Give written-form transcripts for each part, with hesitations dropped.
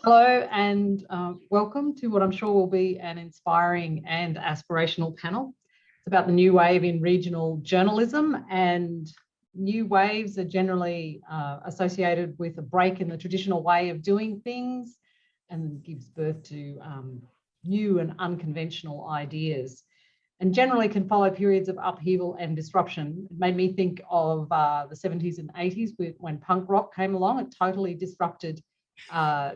Hello and welcome to what I'm sure will be an inspiring and aspirational panel. It's about the new wave in regional journalism, and new waves are generally associated with a break in the traditional way of doing things and gives birth to new and unconventional ideas, and generally can follow periods of upheaval and disruption. It made me think of the 70s and 80s when punk rock came along. It totally disrupted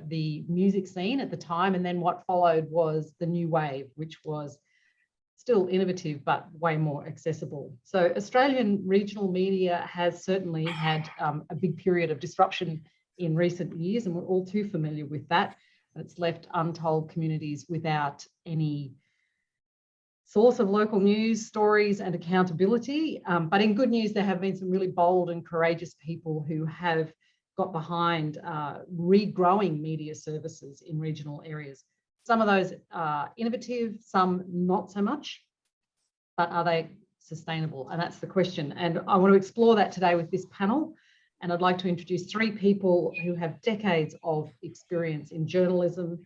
the music scene at the time, and then what followed was the new wave, which was still innovative but way more accessible. So Australian regional media has certainly had a big period of disruption in recent years, and we're all too familiar with that. It's left untold communities without any source of local news, stories and accountability. But in good news, there have been some really bold and courageous people who have got behind regrowing media services in regional areas. Some of those are innovative, some not so much, but are they sustainable? And that's the question. And I want to explore that today with this panel. And I'd like to introduce three people who have decades of experience in journalism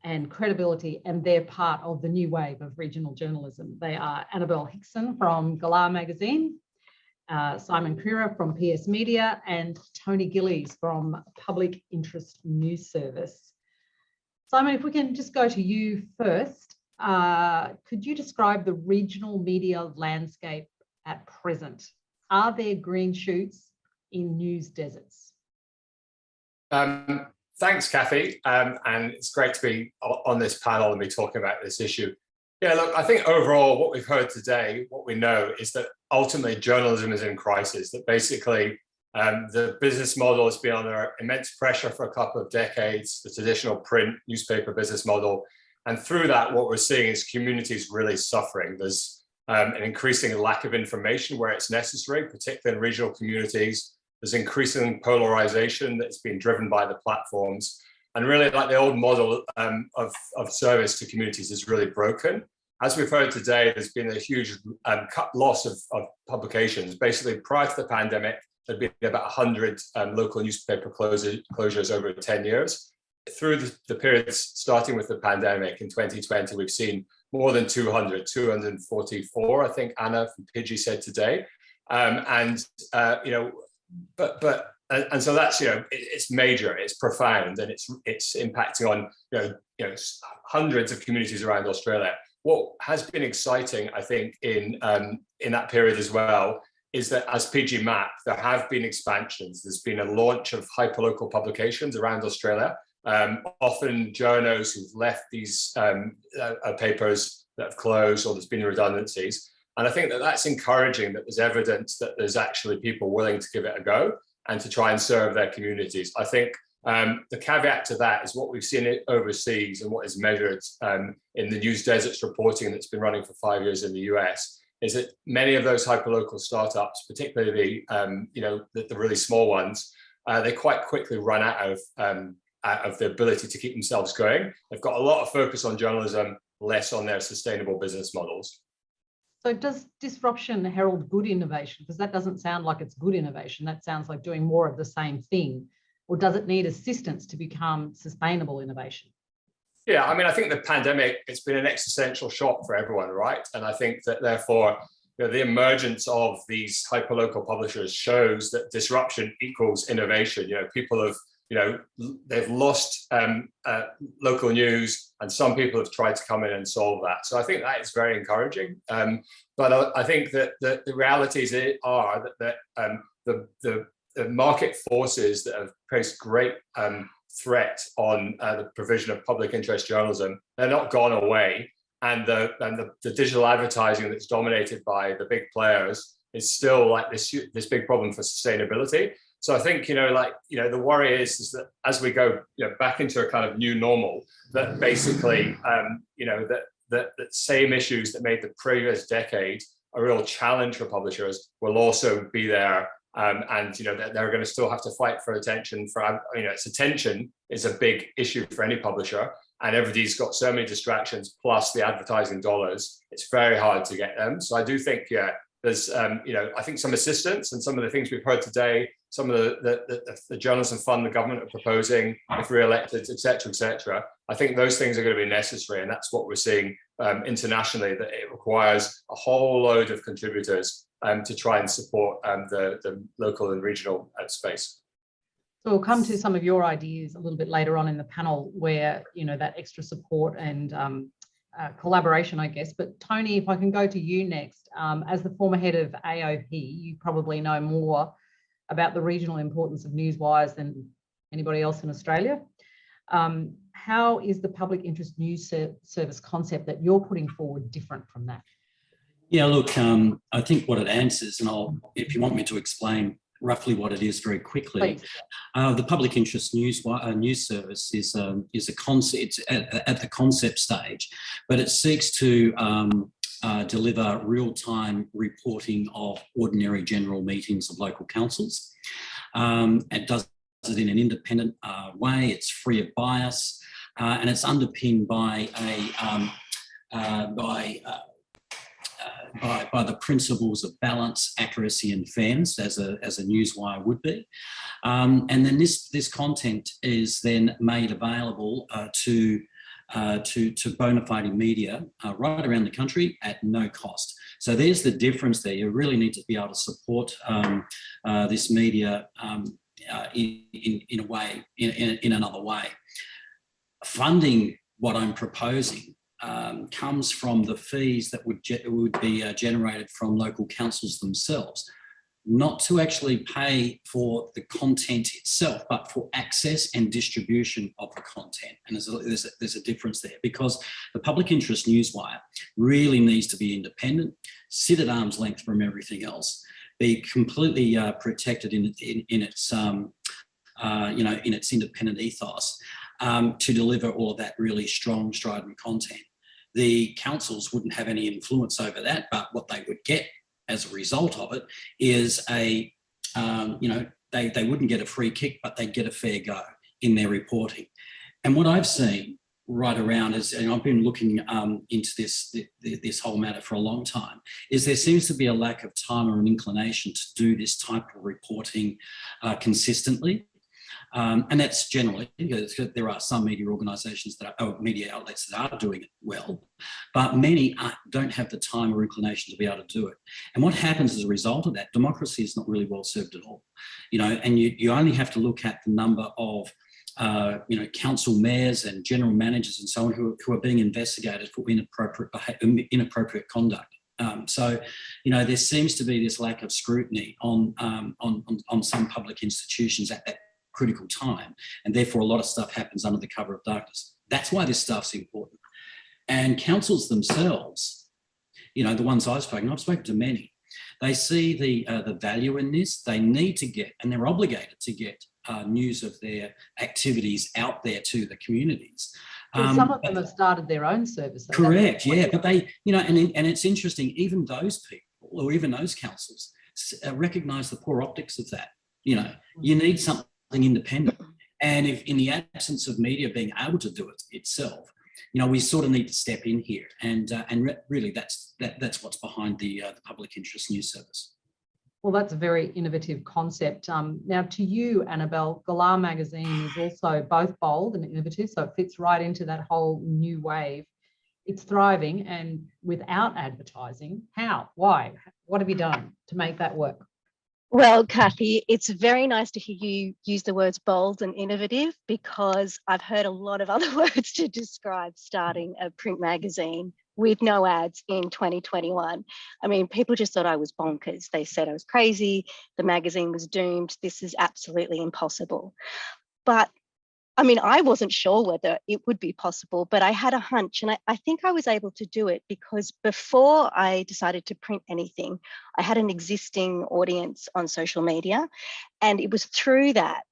and credibility, and they're part of the new wave of regional journalism. They are Annabelle Hickson from Galah magazine, Simon Crerar from PS Media, and Tony Gillies from Public Interest News Service. Simon, if we can just go to you first, could you describe the regional media landscape at present? Are there green shoots in news deserts? Thanks, Cathie, and it's great to be on this panel and be talking about this issue. Yeah, look, I think overall what we've heard today, what we know is that ultimately journalism is in crisis, that basically the business model has been under immense pressure for a couple of decades, the traditional print newspaper business model. And through that, what we're seeing is communities really suffering. There's an increasing lack of information where it's necessary, particularly in regional communities. There's increasing polarization that's been driven by the platforms. And really, like the old model of service to communities is really broken. As we've heard today, there's been a huge loss of publications. Basically, prior to the pandemic, there'd been about 100 local newspaper closures over 10 years. Through the periods starting with the pandemic in 2020, we've seen more than 244, I think Anna from Pidgey said today. And so that's, it's major, it's profound, and it's impacting on hundreds of communities around Australia. What has been exciting, I think, in that period as well, is that as PG Map, there have been expansions. There's been a launch of hyperlocal publications around Australia. Often journos who've left these papers that have closed, or there's been redundancies. And I think that that's encouraging, that there's evidence that there's actually people willing to give it a go and to try and serve their communities. I think the caveat to that is what we've seen overseas and what is measured in the news deserts reporting that's been running for 5 years in the US, is that many of those hyperlocal startups, particularly the really small ones, they quite quickly run out of the ability to keep themselves going. They've got a lot of focus on journalism, less on their sustainable business models. So does disruption herald good innovation? Because that doesn't sound like it's good innovation. That sounds like doing more of the same thing. Or does it need assistance to become sustainable innovation? Yeah, I mean, I think the pandemic, it's been an existential shock for everyone, right? And I think that therefore, the emergence of these hyperlocal publishers shows that disruption equals innovation. People have, they've lost local news, and some people have tried to come in and solve that. So I think that is very encouraging. But I think that the realities are that the market forces that have placed great threat on the provision of public interest journalism, they're not gone away. And the digital advertising that's dominated by the big players is still like this big problem for sustainability. So I think, the worry is that as we go back into a kind of new normal, that basically, that same issues that made the previous decade a real challenge for publishers will also be there. And they're going to still have to fight for attention. Attention is a big issue for any publisher, and everybody's got so many distractions plus the advertising dollars. It's very hard to get them. So I do think, there's, I think some assistance, and some of the things we've heard today, some of the journalism fund the government are proposing, if re-elected, et cetera, I think those things are going to be necessary. And that's what we're seeing internationally, that it requires a whole load of contributors to try and support the local and regional space. So we'll come to some of your ideas a little bit later on in the panel, where, that extra support and collaboration, I guess. But Tony, if I can go to you next, as the former head of AOP, you probably know more about the regional importance of newswires than anybody else in Australia. How is the public interest news service concept that you're putting forward different from that? Yeah, look, I think what it answers, and if you want me to explain roughly what it is very quickly. The public interest news service is a concept at the concept stage, but it seeks to deliver real-time reporting of ordinary general meetings of local councils. It does it in an independent way. It's free of bias, and it's underpinned by by the principles of balance, accuracy, and fairness, as a newswire would be. And then this content is then made available to bona fide media right around the country at no cost. So there's the difference there. You really need to be able to support this media in a way, in another way. Funding what I'm proposing comes from the fees that would be generated from local councils themselves, not to actually pay for the content itself, but for access and distribution of the content. And there's a difference there, because the public interest newswire really needs to be independent, sit at arm's length from everything else, be completely protected in its in its independent ethos, to deliver all of that really strong, strident content. The councils wouldn't have any influence over that, but what they would get as a result of it is they wouldn't get a free kick, but they'd get a fair go in their reporting. And what I've seen right around is, and I've been looking into this whole matter for a long time, is there seems to be a lack of time or an inclination to do this type of reporting consistently. And that's generally, there are some media organisations media outlets that are doing it well, but many don't have the time or inclination to be able to do it. And what happens as a result of that, democracy is not really well served at all. And you only have to look at the number of council mayors and general managers and so on who are being investigated for inappropriate conduct. So there seems to be this lack of scrutiny on some public institutions at that critical time, and therefore a lot of stuff happens under the cover of darkness. That's why this stuff's important. And councils themselves, the ones I've spoken to many, they see the value in this. They need to get, and they're obligated to get, news of their activities out there to the communities. Well, some of them have started their own service. Correct, yeah, but they, and it's interesting, even those people or even those councils recognise the poor optics of that. You need something independent, and if in the absence of media being able to do it itself, we sort of need to step in here, and really that's what's behind the public interest news service. Well, that's a very innovative concept. Now, to you, Annabelle, Galah magazine is also both bold and innovative, so it fits right into that whole new wave. It's thriving, and without advertising. How? Why? What have you done to make that work? Well, Cathie, it's very nice to hear you use the words bold and innovative, because I've heard a lot of other words to describe starting a print magazine with no ads in 2021. I mean, people just thought I was bonkers. They said I was crazy. The magazine was doomed. This is absolutely impossible. But I mean, I wasn't sure whether it would be possible, but I had a hunch, and I think I was able to do it because before I decided to print anything, I had an existing audience on social media, and it was through that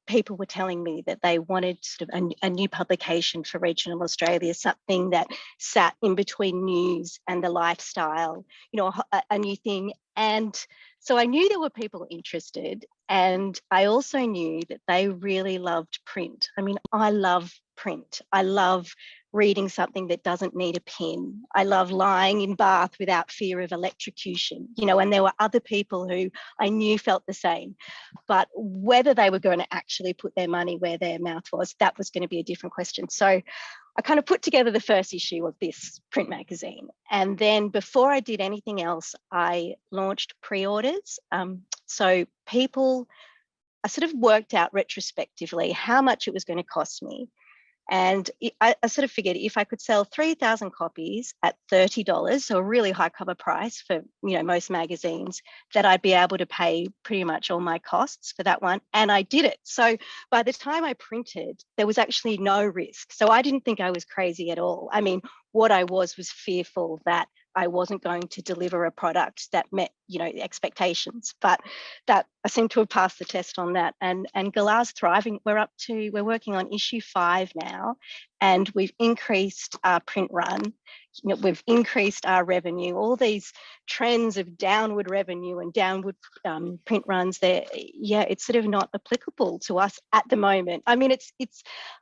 people were telling me that they wanted sort of a new publication for regional Australia, something that sat in between news and the lifestyle, a new thing. And so I knew there were people interested, and I also knew that they really loved print. I mean, I love print. I love reading something that doesn't need a pen. I love lying in bath without fear of electrocution, you know, and there were other people who I knew felt the same, but whether they were going to actually put their money where their mouth was, that was going to be a different question. So I kind of put together the first issue of this print magazine. And then before I did anything else, I launched pre-orders. So I sort of worked out retrospectively how much it was going to cost me. And I sort of figured if I could sell 3,000 copies at $30, so a really high cover price for, you know, most magazines, that I'd be able to pay pretty much all my costs for that one. And I did it. So by the time I printed, there was actually no risk. So I didn't think I was crazy at all. I mean, what I was fearful that I wasn't going to deliver a product that met, you know, expectations, but that I seem to have passed the test on that. And Galah's thriving. We're working on issue 5 now, and we've increased our print run. You know, we've increased our revenue. All these trends of downward revenue and downward print runs, it's sort of not applicable to us at the moment. I mean,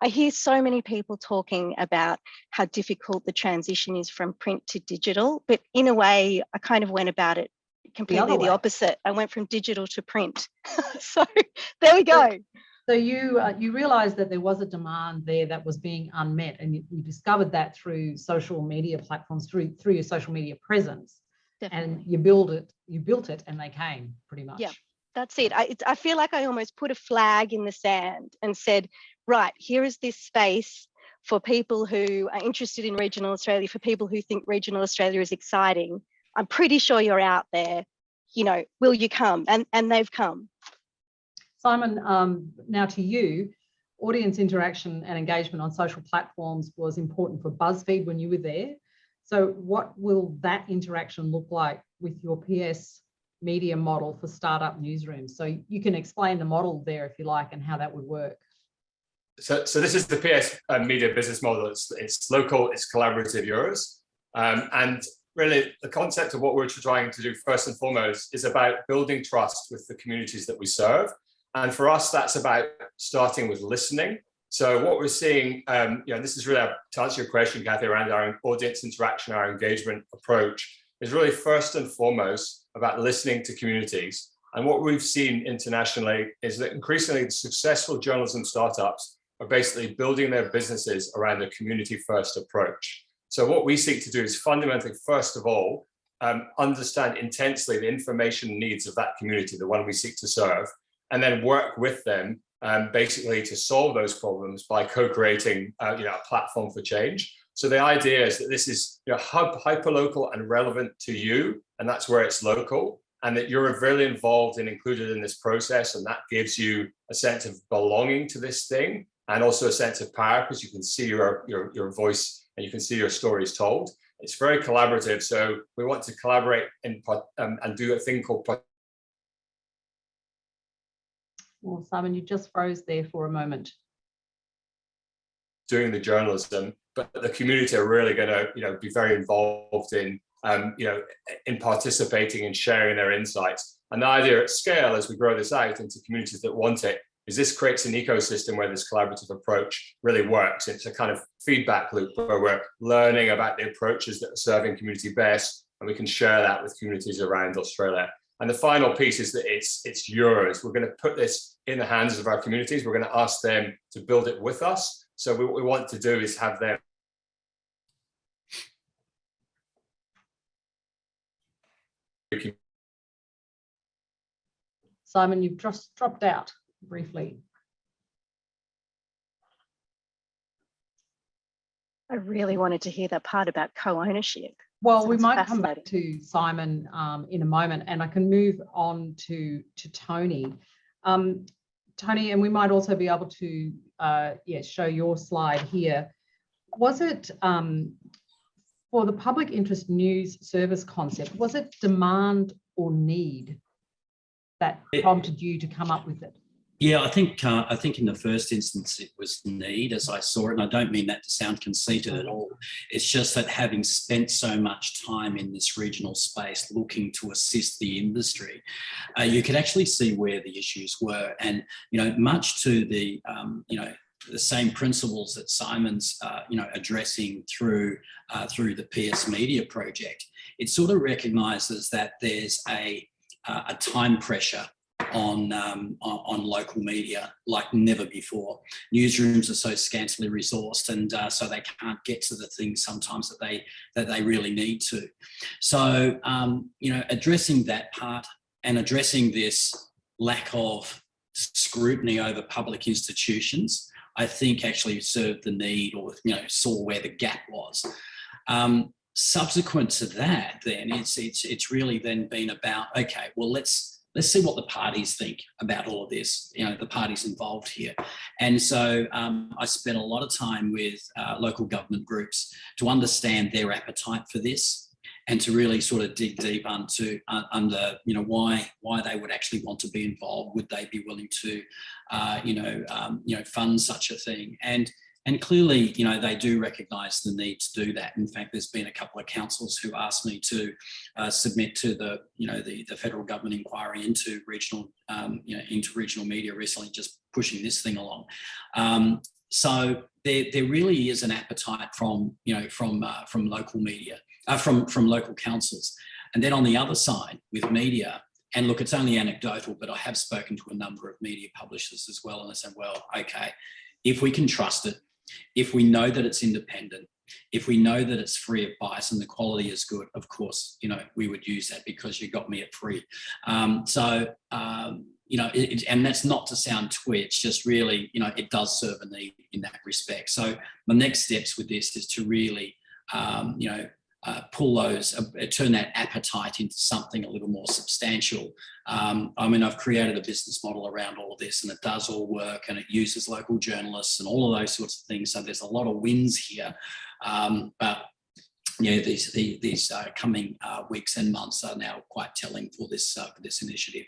I hear so many people talking about how difficult the transition is from print to digital, but in a way, I kind of went about it completely the opposite. I went from digital to print. So there we go. So you realised that there was a demand there that was being unmet, and you discovered that through social media platforms, through your social media presence. Definitely. And you built it, and they came pretty much. Yeah, that's it. I feel like I almost put a flag in the sand and said, right, here is this space for people who are interested in regional Australia, for people who think regional Australia is exciting. I'm pretty sure you're out there. You know, will you come? And they've come. Simon, now to you. Audience interaction and engagement on social platforms was important for BuzzFeed when you were there. So what will that interaction look like with your PS media model for startup newsrooms? So you can explain the model there if you like, and how that would work. So this is the PS media business model. It's local, it's collaborative euros. And really the concept of what we're trying to do first and foremost is about building trust with the communities that we serve. And for us, that's about starting with listening. So what we're seeing, this is really, to answer your question, Cathie, around our audience interaction, our engagement approach, is really first and foremost about listening to communities. And what we've seen internationally is that increasingly successful journalism startups are basically building their businesses around a community-first approach. So what we seek to do is fundamentally, first of all, understand intensely the information needs of that community, the one we seek to serve, and then work with them basically to solve those problems by co-creating a platform for change. So the idea is that this is hyper-local and relevant to you, and that's where it's local, and that you're really involved and included in this process, and that gives you a sense of belonging to this thing, and also a sense of power because you can see your voice and you can see your stories told. It's very collaborative, so we want to collaborate and do a thing called. Well, Simon, you just froze there for a moment. Doing the journalism, but the community are really going to, be very involved in, in participating and sharing their insights. And the idea at scale, as we grow this out into communities that want it, is this creates an ecosystem where this collaborative approach really works. It's a kind of feedback loop where we're learning about the approaches that are serving community best, and we can share that with communities around Australia. And the final piece is that it's yours. We're going to put this in the hands of our communities. We're going to ask them to build it with us. So what we want to do is have them. Simon, you've just dropped out briefly. I really wanted to hear that part about co-ownership. Well, we might come back to Simon in a moment, and I can move on to Tony. Tony, and we might also be able to show your slide here. Was it for the public interest news service concept, was it demand or need that prompted you to come up with it? Yeah, I think in the first instance it was need, as I saw it, and I don't mean that to sound conceited at all. It's just that having spent so much time in this regional space looking to assist the industry, you could actually see where the issues were, and much to the the same principles that Simon's addressing through the PS Media project. It sort of recognises that there's a time pressure on local media like never before. Newsrooms are so scantily resourced, and so they can't get to the things sometimes that they really need to. So addressing that part and addressing this lack of scrutiny over public institutions, I think actually served the need, or saw where the gap was. Subsequent to that, then it's really then been about, okay, well let's see what the parties think about all of this, the parties involved here. And so I spent a lot of time with local government groups to understand their appetite for this, and to really sort of dig deep under why they would actually want to be involved. Would they be willing to fund such a thing? And clearly, they do recognise the need to do that. In fact, there's been a couple of councils who asked me to submit to the federal government inquiry into regional media recently, just pushing this thing along. So there really is an appetite from local media, from local councils. And then on the other side with media, and look, it's only anecdotal, but I have spoken to a number of media publishers as well, and I said, well, okay, if we can trust it, if we know that it's independent, if we know that it's free of bias and the quality is good, of course, we would use that because you got me at free. And that's not to sound twee, it's just really, it does serve a need in that respect. So my next steps with this is to really, pull those, turn that appetite into something a little more substantial. I've created a business model around all of this, and it does all work, and it uses local journalists and all of those sorts of things. So there's a lot of wins here. But these coming weeks and months are now quite telling for this initiative.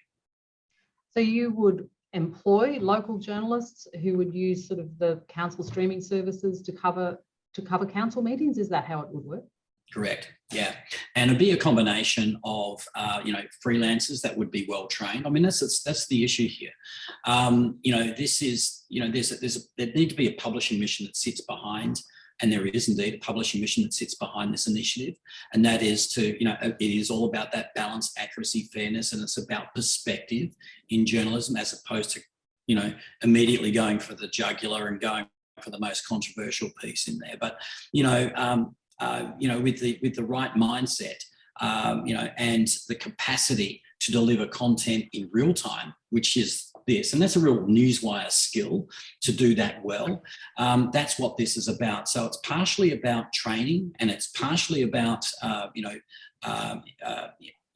So you would employ local journalists who would use sort of the council streaming services to cover council meetings? Is that how it would work? Correct. Yeah, and it'd be a combination of freelancers that would be well trained. I mean, that's the issue here. This is there need to be a publishing mission that sits behind, and there is indeed a publishing mission that sits behind this initiative, and that is to it is all about that balance, accuracy, fairness, and it's about perspective in journalism as opposed to immediately going for the jugular and going for the most controversial piece in there. But with the right mindset, and the capacity to deliver content in real time, which is this, and that's a real newswire skill to do that well. That's what this is about. So it's partially about training, and it's partially about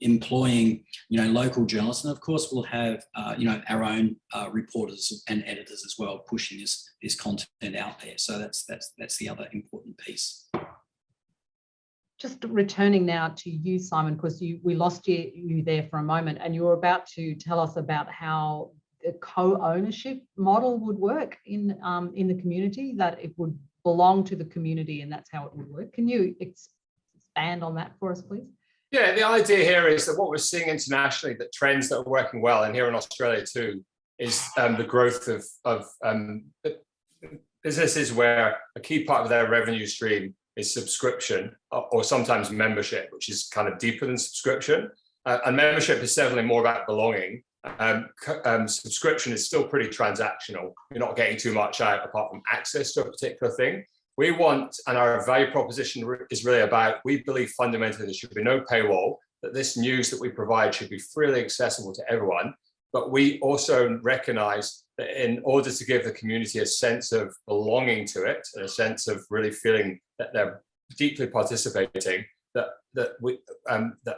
employing local journalists, and of course we'll have our own reporters and editors as well pushing this content out there. So that's the other important piece. Just returning now to you, Simon, because we lost you there for a moment, and you were about to tell us about how the co-ownership model would work in the community, that it would belong to the community, and that's how it would work. Can you expand on that for us, please? Yeah, the idea here is that what we're seeing internationally, that trends that are working well, and here in Australia too, is the growth of businesses where a key part of their revenue stream is subscription, or sometimes membership, which is kind of deeper than subscription. And membership is certainly more about belonging. Subscription is still pretty transactional. You're not getting too much out apart from access to a particular thing. We want, and our value proposition is really about, we believe fundamentally there should be no paywall, that this news that we provide should be freely accessible to everyone. But we also recognize that in order to give the community a sense of belonging to it, and a sense of really feeling that they're deeply participating, that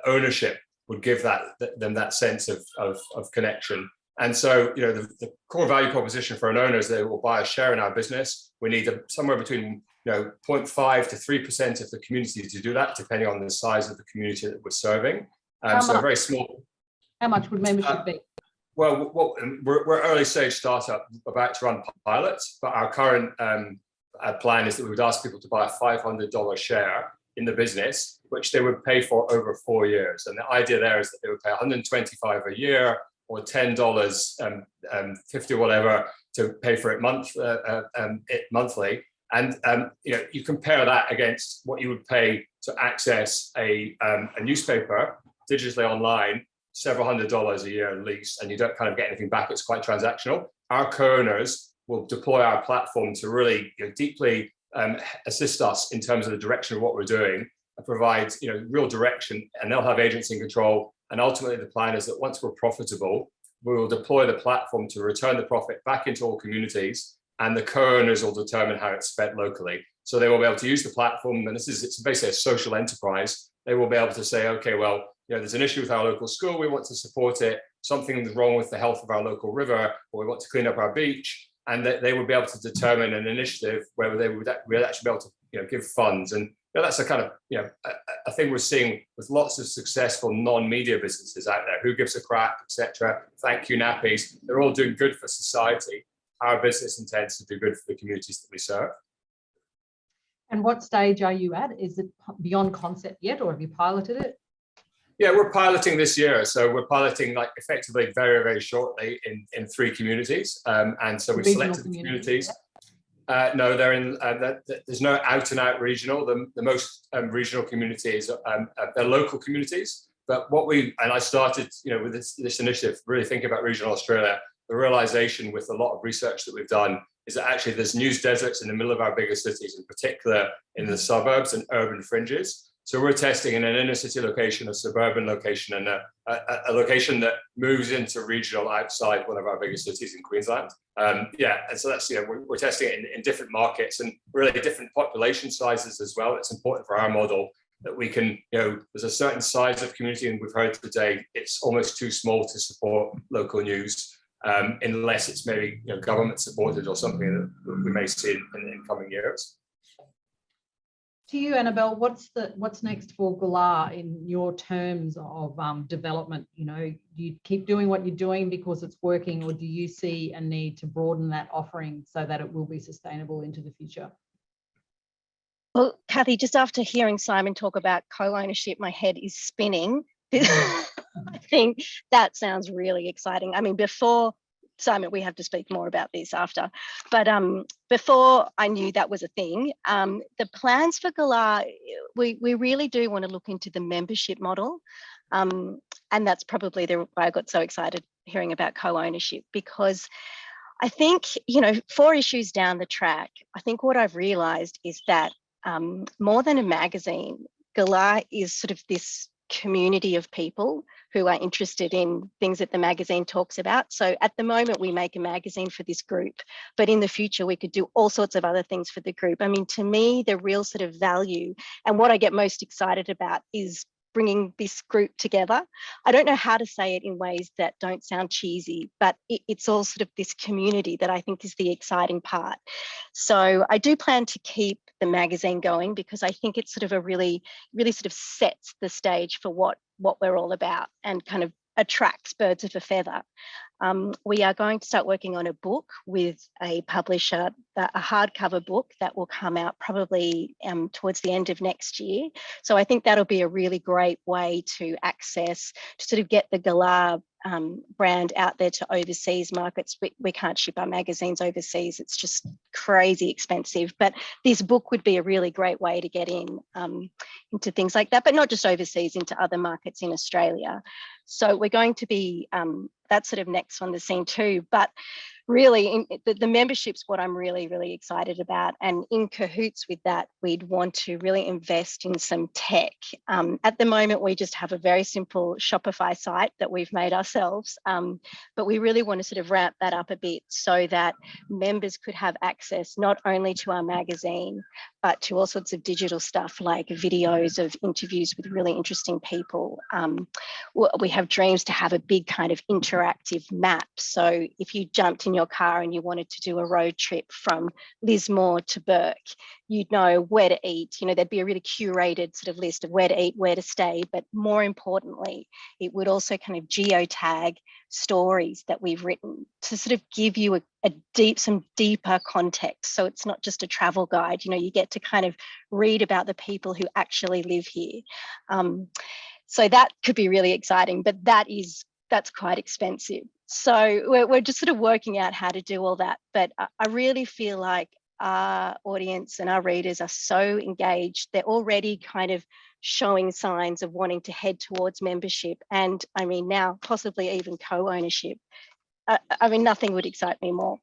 ownership would give them that sense of connection. And so, the core value proposition for an owner is they will buy a share in our business. We need somewhere between 0.5 to 3% of the community to do that, depending on the size of the community that we're serving. So very small. How much would membership be? Well, we're early stage startup about to run pilots, but our current plan is that we would ask people to buy a $500 share in the business, which they would pay for over 4 years. And the idea there is that they would pay $125 a year or $10, 50 or whatever, to pay for it monthly. And you compare that against what you would pay to access a newspaper digitally online, several $100s a year at least, and you don't kind of get anything back. It's quite transactional. Our co-owners will deploy our platform to really deeply assist us in terms of the direction of what we're doing, and provide real direction, and they'll have agency control. And ultimately the plan is that once we're profitable, we will deploy the platform to return the profit back into all communities, and the co-owners will determine how it's spent locally. So they will be able to use the platform, and it's basically a social enterprise. They will be able to say, okay, well, there's an issue with our local school, we want to support it, something's wrong with the health of our local river, or we want to clean up our beach, and they will be able to determine an initiative where they would actually be able to give funds. And that's a kind of a thing we're seeing with lots of successful non-media businesses out there. Who Gives a Crap, etc. Thank You Nappies. They're all doing good for society. Our business intends to do good for the communities that we serve. And what stage are you at? Is it beyond concept yet, or have you piloted it? Yeah, we're piloting this year. So we're piloting effectively very, very shortly in 3 communities. And so we've selected the communities. No, they're in. There's no out and out regional. The most regional communities, they're local communities. But I started, with this initiative, really thinking about regional Australia. The realization with a lot of research that we've done is that actually there's news deserts in the middle of our bigger cities, in particular in the suburbs and urban fringes. So we're testing in an inner city location, a suburban location, and a location that moves into regional outside one of our biggest cities in Queensland. And so that's, we're testing it in different markets and really different population sizes as well. It's important for our model that we can, there's a certain size of community, and we've heard today it's almost too small to support local news, unless it's maybe government supported or something that we may see in coming years. To you, Annabelle, what's next for Galah in your terms of development? Do you keep doing what you're doing because it's working, or do you see a need to broaden that offering so that it will be sustainable into the future? Well, Cathie, just after hearing Simon talk about co-ownership, my head is spinning. I think that sounds really exciting. I mean, before Simon, we have to speak more about this after, but before I knew that was a thing, the plans for Galah, we really do want to look into the membership model, and that's probably why I got so excited hearing about co-ownership, because I think, 4 issues down the track, I think what I've realised is that more than a magazine, Galah is sort of this community of people who are interested in things that the magazine talks about. So at the moment we make a magazine for this group, but in the future we could do all sorts of other things for the group. I mean, to me, the real sort of value and what I get most excited about is bringing this group together. I don't know how to say it in ways that don't sound cheesy, but it's all sort of this community that I think is the exciting part. So I do plan to keep the magazine going, because I think it's sort of a really sort of sets the stage for what we're all about and kind of attracts birds of a feather. We are going to start working on a book with a publisher, a hardcover book that will come out probably towards the end of next year. So I think that'll be a really great way to sort of get the Galah brand out there to overseas markets. We can't ship our magazines overseas. It's just crazy expensive. But this book would be a really great way to get into things like that, but not just overseas, into other markets in Australia. So we're going to be, that's sort of next on the scene too. But really, the membership's what I'm really, really excited about. And in cahoots with that, we'd want to really invest in some tech. At the moment, we just have a very simple Shopify site that we've made ourselves. But we really want to sort of ramp that up a bit so that members could have access not only to our magazine, but to all sorts of digital stuff like videos of interviews with really interesting people. We have dreams to have a big kind of interactive map. So if you jumped in your car and you wanted to do a road trip from Lismore to Burke, you'd know where to eat. There'd be a really curated sort of list of where to eat, where to stay. But more importantly, it would also kind of geotag stories that we've written to sort of give you some deeper context. So it's not just a travel guide. You get to kind of read about the people who actually live here. So that could be really exciting, but that is that's quite expensive. So we're just sort of working out how to do all that. But I really feel like our audience and our readers are so engaged. They're already kind of showing signs of wanting to head towards membership. And I mean, now possibly even co-ownership. I mean, nothing would excite me more.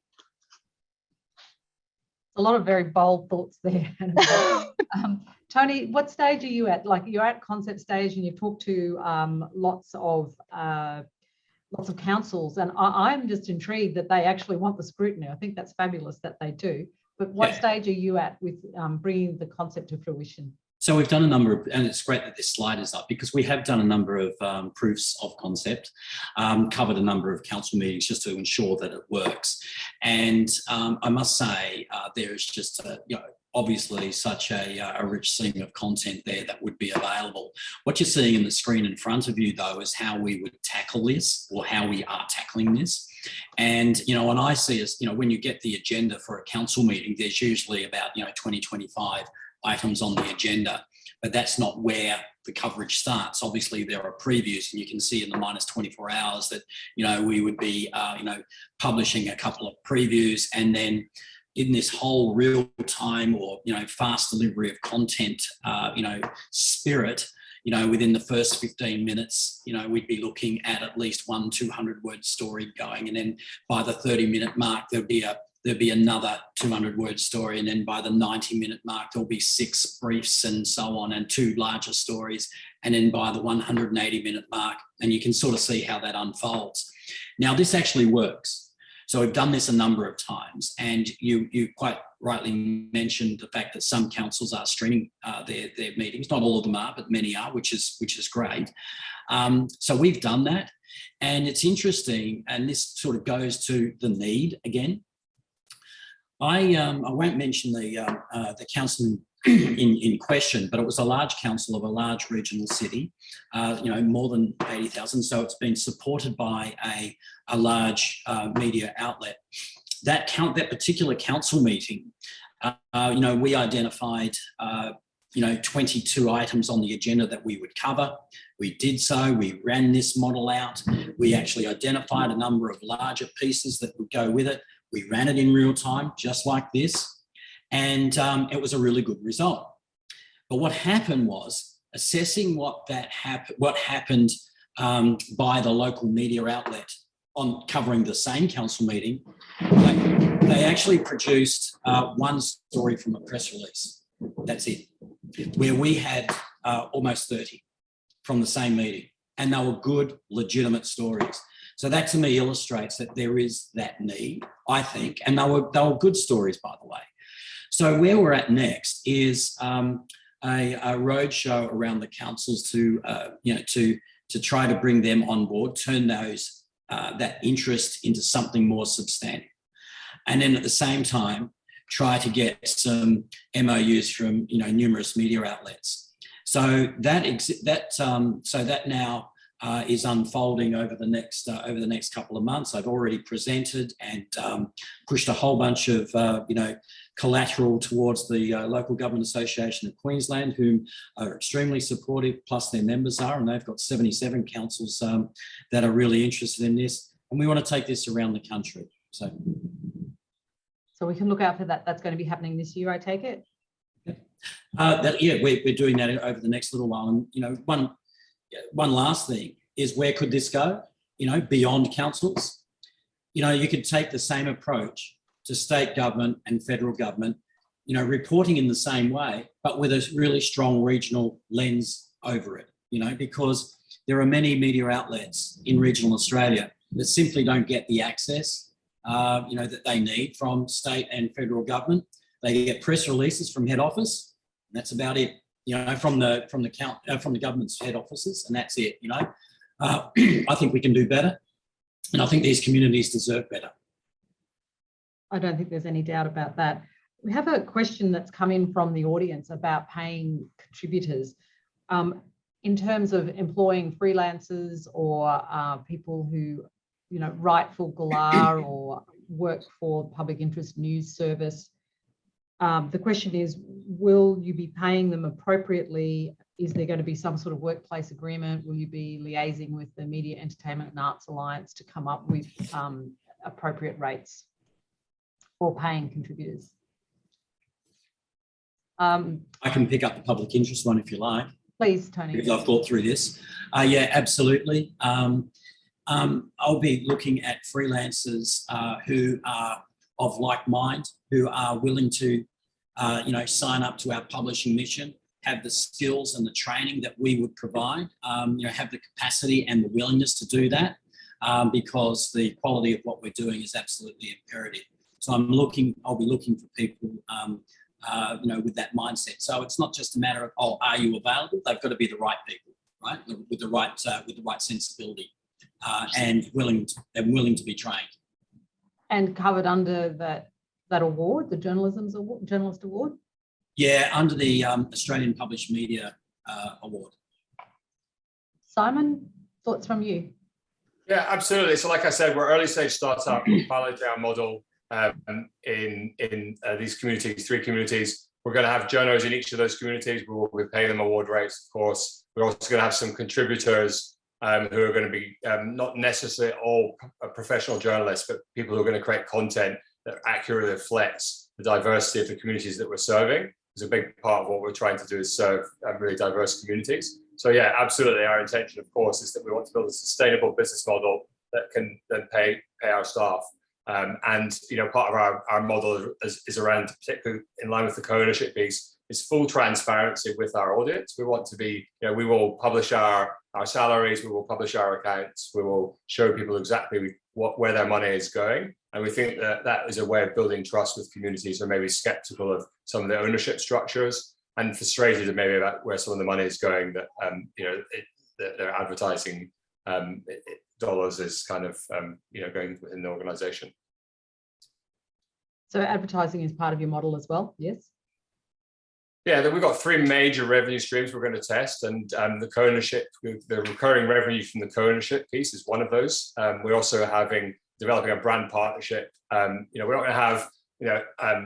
A lot of very bold thoughts there. Tony, what stage are you at? Like, you're at concept stage and you've talked to lots of councils, and I'm just intrigued that they actually want the scrutiny. I think that's fabulous that they do. But what stage are you at with bringing the concept to fruition? So we've done a number of, and it's great that this slide is up because we have done a number of proofs of concept, covered a number of council meetings just to ensure that it works. And I must say, there is just obviously such a rich seam of content there that would be available. What you're seeing in the screen in front of you, though, is how we would tackle this, or how we are tackling this. And, and I see us, when you get the agenda for a council meeting, there's usually about, 20, 25 items on the agenda, but that's not where the coverage starts. Obviously, there are previews, and you can see in the minus 24 hours that, we would be, publishing a couple of previews, and then in this whole real time or, fast delivery of content, spirit, within the first 15 minutes, we'd be looking at least 1 200-word story going. And then by the 30-minute mark, there'd be another 200-word story. And then by the 90-minute mark, there'll be 6 briefs and so on, and 2 larger stories. And then by the 180-minute mark, and you can sort of see how that unfolds. Now, this actually works. So we've done this a number of times, and you quite rightly mentioned the fact that some councils are streaming their meetings. Not all of them are, but many are, which is great. So we've done that, and it's interesting, and this sort of goes to the need again. I won't mention the council in question, but it was a large council of a large regional city, more than 80,000. So it's been supported by a large media outlet. That particular council meeting, we identified 22 items on the agenda that we would cover. We did so. We ran this model out. We actually identified a number of larger pieces that would go with it. We ran it in real time, just like this. And it was a really good result. But what happened was, assessing what happened by the local media outlet on covering the same council meeting, they actually produced one story from a press release. That's it. Where we had almost 30 from the same meeting, and they were good, legitimate stories. So that to me illustrates that there is that need, I think, and they were good stories, by the way. So where we're at next is a roadshow around the councils to try to bring them on board, turn that interest into something more substantive, and then at the same time try to get some MOUs from numerous media outlets. So that now is unfolding over the next couple of months. I've already presented and pushed a whole bunch of collateral towards the Local Government Association of Queensland, whom are extremely supportive, plus their members are, and they've got 77 councils that are really interested in this, and we want to take this around the country. So we can look out for that. That's going to be happening this year, I take it? We're doing that over the next little while. And one last thing is, where could this go? Beyond councils. You could take the same approach to state government and federal government, reporting in the same way, but with a really strong regional lens over it, because there are many media outlets in regional Australia that simply don't get the access, that they need from state and federal government. They get press releases from head office, and that's about it. From the government's head offices, and that's it. I think we can do better, and I think these communities deserve better. I don't think there's any doubt about that. We have a question that's come in from the audience about paying contributors, in terms of employing freelancers or people who, write for Galah or work for public interest news service. The question is, will you be paying them appropriately is there going to be some sort of workplace agreement? Will you be liaising with the Media, Entertainment and Arts Alliance to come up with appropriate rates for paying contributors? I can pick up the public interest one if you like. Please, Tony. Because I've thought through this. Yeah, absolutely. I'll be looking at freelancers who are of like mind, who are willing to, sign up to our publishing mission, have the skills and the training that we would provide, have the capacity and the willingness to do that, because the quality of what we're doing is absolutely imperative. So I'll be looking for people, with that mindset. So it's not just a matter of, are you available? They've got to be the right people, right, with the right sensibility, and willing to be trained. And covered under that award, the Journalist Award? Yeah, under the Australian Published Media Award. Simon, thoughts from you? Yeah, absolutely. So like I said, we're early stage startup. We're piloting our model in these communities, 3 communities. We're going to have journos in each of those communities. We'll pay them award rates, of course. We're also going to have some contributors who are going to be not necessarily all professional journalists, but people who are going to create content that accurately reflects the diversity of the communities that we're serving. It's a big part of what we're trying to do is serve really diverse communities. So yeah, absolutely. Our intention, of course, is that we want to build a sustainable business model that can then pay our staff. And part of our model is around, particularly in line with the co-ownership piece, is full transparency with our audience. We want to be, we will publish our salaries, we will publish our accounts, we will show people exactly where their money is going. And we think that is a way of building trust with communities who are maybe skeptical of some of the ownership structures and frustrated maybe about where some of the money is going, that their advertising dollars is kind of going within the organization. So advertising is part of your model as well, yes? Yeah, we've got 3 major revenue streams we're going to test, and the co-ownership, the recurring revenue from the co-ownership piece is one of those. We're also developing a brand partnership. We're not going to have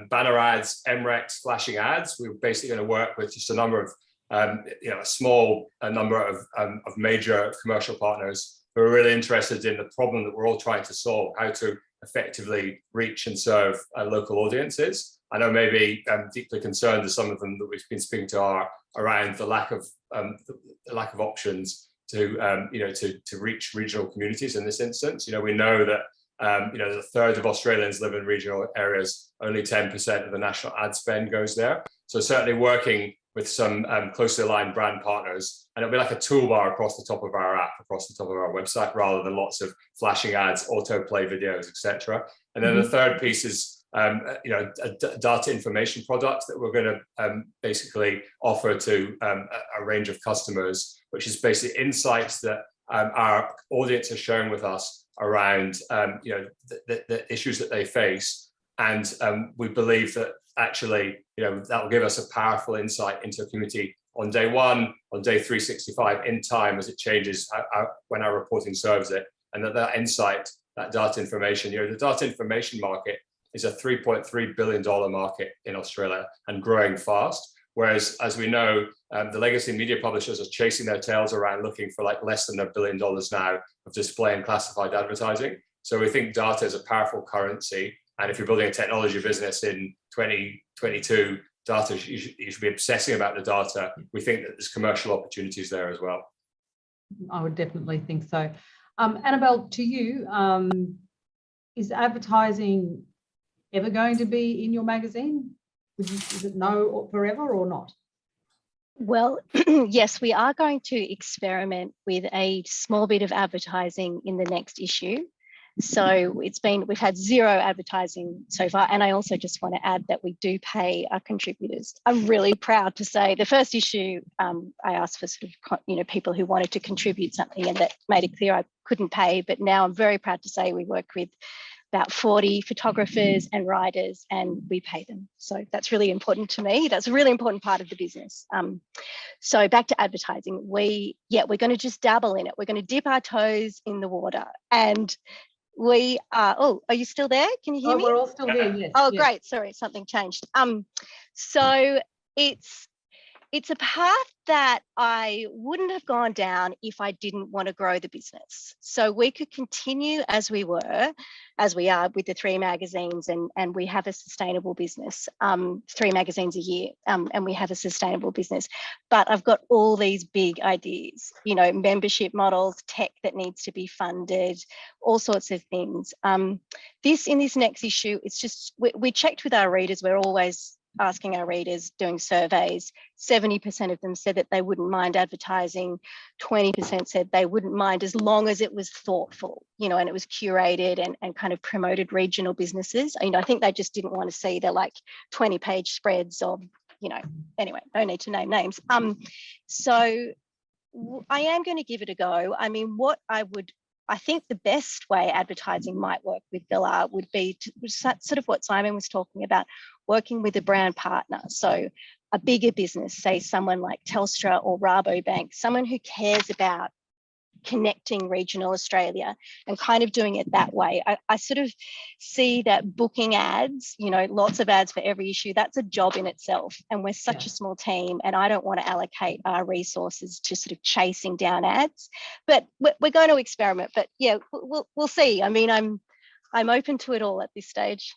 banner ads, MRECs, flashing ads. We're basically going to work with just a number of a small number of major commercial partners who are really interested in the problem that we're all trying to solve, how to effectively reach and serve local audiences. I know maybe I'm deeply concerned as some of them that we've been speaking to are around the lack of options to reach regional communities in this instance. We know that a third of Australians live in regional areas, only 10% of the national ad spend goes there. So certainly working with some closely aligned brand partners, and it'll be like a toolbar across the top of our app, across the top of our website, rather than lots of flashing ads, autoplay videos, etc. And then the third piece is a data information product that we're going to basically offer to a range of customers, which is basically insights that our audience are sharing with us around the issues that they face. And we believe that actually, that will give us a powerful insight into a community on day 1, on day 365, in time as it changes, when our reporting serves it. And that insight, that data information, the data information market is a $3.3 billion market in Australia and growing fast. Whereas, as we know, the legacy media publishers are chasing their tails around looking for like less than $1 billion now of display and classified advertising. So we think data is a powerful currency. And if you're building a technology business in 2022, data, you should be obsessing about the data. We think that there's commercial opportunities there as well. I would definitely think so. Annabelle, to you, is advertising ever going to be in your magazine? Is it no forever or not? Well, yes, we are going to experiment with a small bit of advertising in the next issue. So we've had 0 advertising so far. And I also just want to add that we do pay our contributors. I'm really proud to say the first issue, I asked for sort of, people who wanted to contribute something, and that made it clear I couldn't pay. But now I'm very proud to say we work with about 40 photographers and writers, and we pay them. So that's really important to me. That's a really important part of the business. So back to advertising, we're going to just dabble in it. We're going to dip our toes in the water, and we are, are you still there? Can you hear me? We're all still here, yes. Oh, yes. Great. Sorry, something changed. So it's a path that I wouldn't have gone down if I didn't want to grow the business. So we could continue as we are with the 3 magazines, and we have a sustainable business, 3 magazines a year, and we have a sustainable business. But I've got all these big ideas, you know, membership models, tech that needs to be funded, all sorts of things. In this next issue, it's just, we checked with our readers. We're always asking our readers, doing surveys. 70% of them said that they wouldn't mind advertising. 20% said they wouldn't mind as long as it was thoughtful, you know, and it was curated and kind of promoted regional businesses. You know, I think they just didn't want to see the like 20-page spreads of, you know, anyway, no need to name names. So I am going to give it a go. I mean, I think the best way advertising might work with Galah would be sort of what Simon was talking about, working with a brand partner. So a bigger business, say someone like Telstra or Rabobank, someone who cares about connecting regional Australia and kind of doing it that way. I sort of see that booking ads, you know, lots of ads for every issue, that's a job in itself. And we're such a small team, and I don't want to allocate our resources to sort of chasing down ads. But we're going to experiment. But yeah, we'll see. I mean, I'm open to it all at this stage.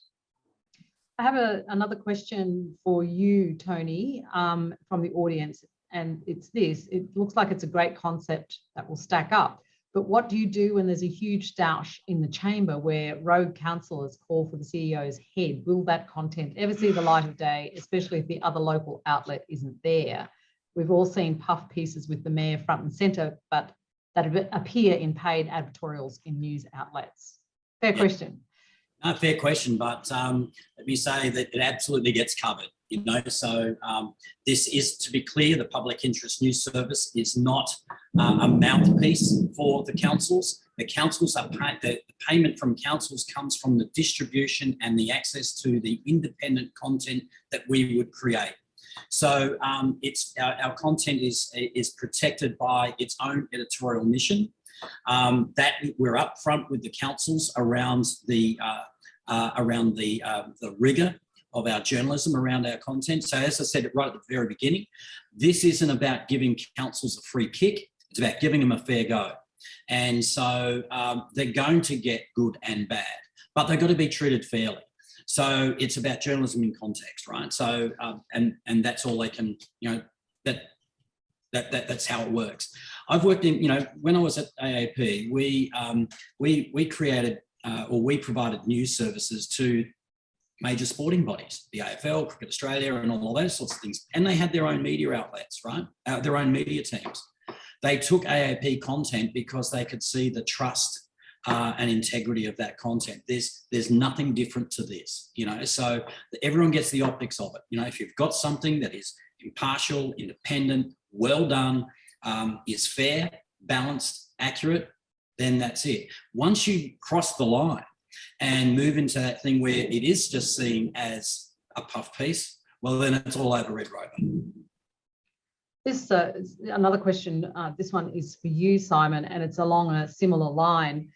I have another question for you, Tony, from the audience. And it's this: it looks like it's a great concept that will stack up, but what do you do when there's a huge stoush in the chamber where rogue councillors call for the CEO's head? Will that content ever see the light of day, especially if the other local outlet isn't there? We've all seen puff pieces with the mayor front and centre, but that appear in paid advertorials in news outlets. Fair question. No, fair question, but let me say that it absolutely gets covered. You know, so this is, to be clear, the public interest news service is not a mouthpiece for the councils. The councils are the payment from councils comes from the distribution and the access to the independent content that we would create. So it's our content is protected by its own editorial mission. That we're upfront with the councils around the rigour of our journalism around our content. So as I said right at the very beginning, this isn't about giving councils a free kick, it's about giving them a fair go. And so they're going to get good and bad, but they've got to be treated fairly. So it's about journalism in context, right? So, and that's all they can, you know, that's how it works. I've worked in, you know, when I was at AAP, we created or we provided news services to major sporting bodies, the AFL, Cricket Australia, and all those sorts of things. And they had their own media outlets, right? Their own media teams. They took AAP content because they could see the trust and integrity of that content. There's nothing different to this, you know, so everyone gets the optics of it. You know, if you've got something that is impartial, independent, well done, is fair, balanced, accurate, then that's it. Once you cross the line and move into that thing where it is just seen as a puff piece, well, then it's all over Red Rover. This another question. This one is for you, Simon, and it's along a similar line.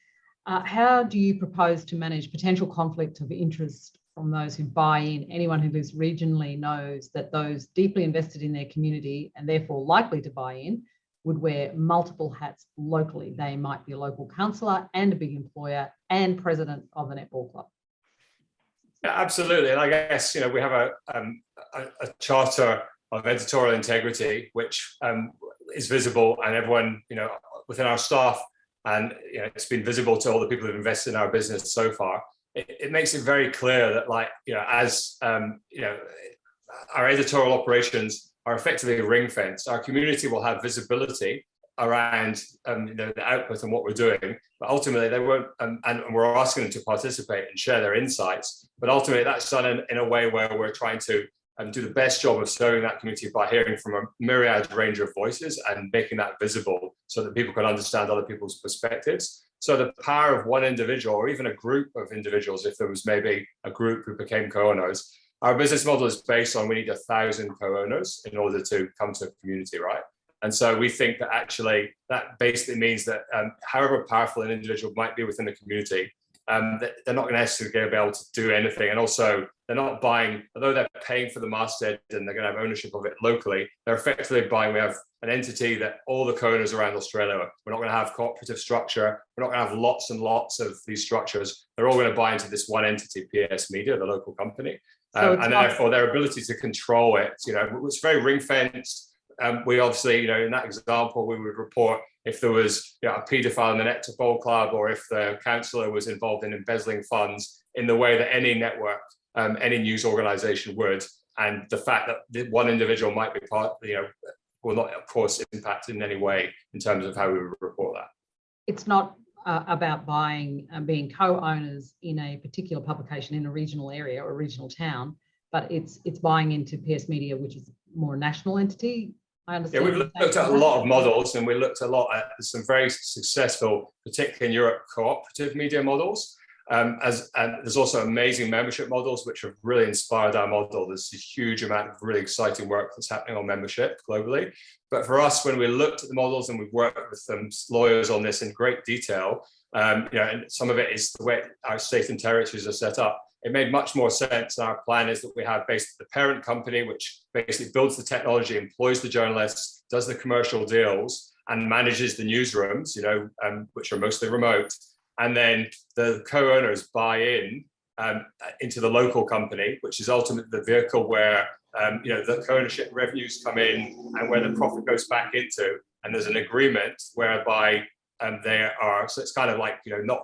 How do you propose to manage potential conflict of interest from those who buy in? Anyone who lives regionally knows that those deeply invested in their community and therefore likely to buy in would wear multiple hats locally. They might be a local councillor and a big employer and president of the netball club. Yeah, absolutely. And I guess, you know, we have a charter of editorial integrity, which is visible, and everyone, you know, within our staff, and you know, it's been visible to all the people who've invested in our business so far. It makes it very clear that, like, you know, as you know, our editorial operations are effectively ring fenced. Our community will have visibility around you know, the output and what we're doing, but ultimately they won't. And we're asking them to participate and share their insights. But ultimately, that's done in a way where we're trying to do the best job of serving that community by hearing from a myriad range of voices and making that visible so that people can understand other people's perspectives. So the power of one individual, or even a group of individuals, if there was maybe a group who became co-owners, our business model is based on we need 1,000 co-owners in order to come to a community, right? And so we think that actually that basically means that however powerful an individual might be within the community, they're not going to necessarily be able to do anything. And also, they're not buying, although they're paying for the masthead and they're going to have ownership of it locally, they're effectively buying, we have an entity that all the co-owners around Australia, we're not going to have cooperative structure, we're not going to have lots and lots of these structures. They're all going to buy into this one entity, PS Media, the local company. And therefore their ability to control it, it's very ring-fenced. We obviously, in that example, we would report if there was a paedophile in the netball club, or if the councillor was involved in embezzling funds in the way that any network, any news organisation would. And the fact that one individual might be part, will not, of course, impact in any way in terms of how we would report that. It's not about buying and being co-owners in a particular publication in a regional area or a regional town, but it's buying into PS Media, which is more a national entity. I understand. Yeah, we've looked at a lot of models, and we looked a lot at some very successful, particularly in Europe, cooperative media models. And there's also amazing membership models, which have really inspired our model. There's a huge amount of really exciting work that's happening on membership globally. But for us, when we looked at the models and we've worked with some lawyers on this in great detail, and some of it is the way our state and territories are set up, it made much more sense. And our plan is that we have basically the parent company, which basically builds the technology, employs the journalists, does the commercial deals, and manages the newsrooms, which are mostly remote. And then the co-owners buy in into the local company, which is ultimately the vehicle where the co-ownership revenues come in and where the profit goes back into. And there's an agreement whereby they are, so it's kind of like, not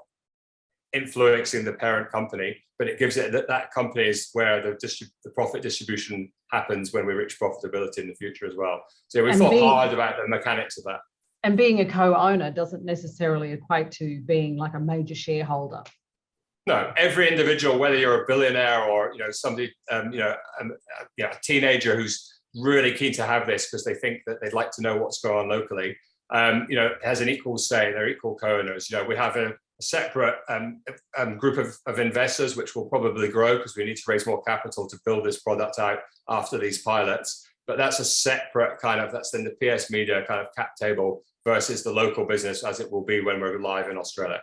influencing the parent company, but it gives it that company is where the profit distribution happens when we reach profitability in the future as well. So we thought hard about the mechanics of that. And being a co-owner doesn't necessarily equate to being like a major shareholder. No, every individual, whether you're a billionaire or somebody, a teenager who's really keen to have this because they think that they'd like to know what's going on locally, has an equal say. They're equal co-owners. We have a separate group of investors, which will probably grow because we need to raise more capital to build this product out after these pilots. But that's a separate that's in the PS Media kind of cap table versus the local business as it will be when we're live in Australia.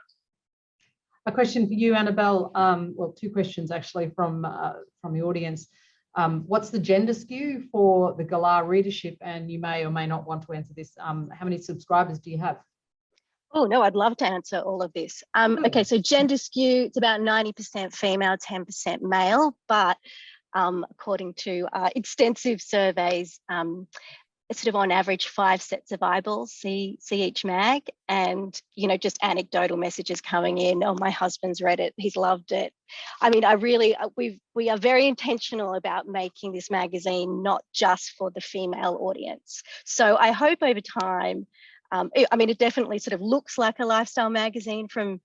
A question for you, Annabelle. Well, two questions actually from the audience. What's the gender skew for the Galah readership? And you may or may not want to answer this. How many subscribers do you have? Oh, no, I'd love to answer all of this. Okay, so gender skew, it's about 90% female, 10% male, but according to extensive surveys, it's sort of on average 5 sets of eyeballs see each mag, and just anecdotal messages coming in. Oh, my husband's read it, he's loved it. I mean, we are very intentional about making this magazine not just for the female audience. So I hope over time, it definitely sort of looks like a lifestyle magazine from,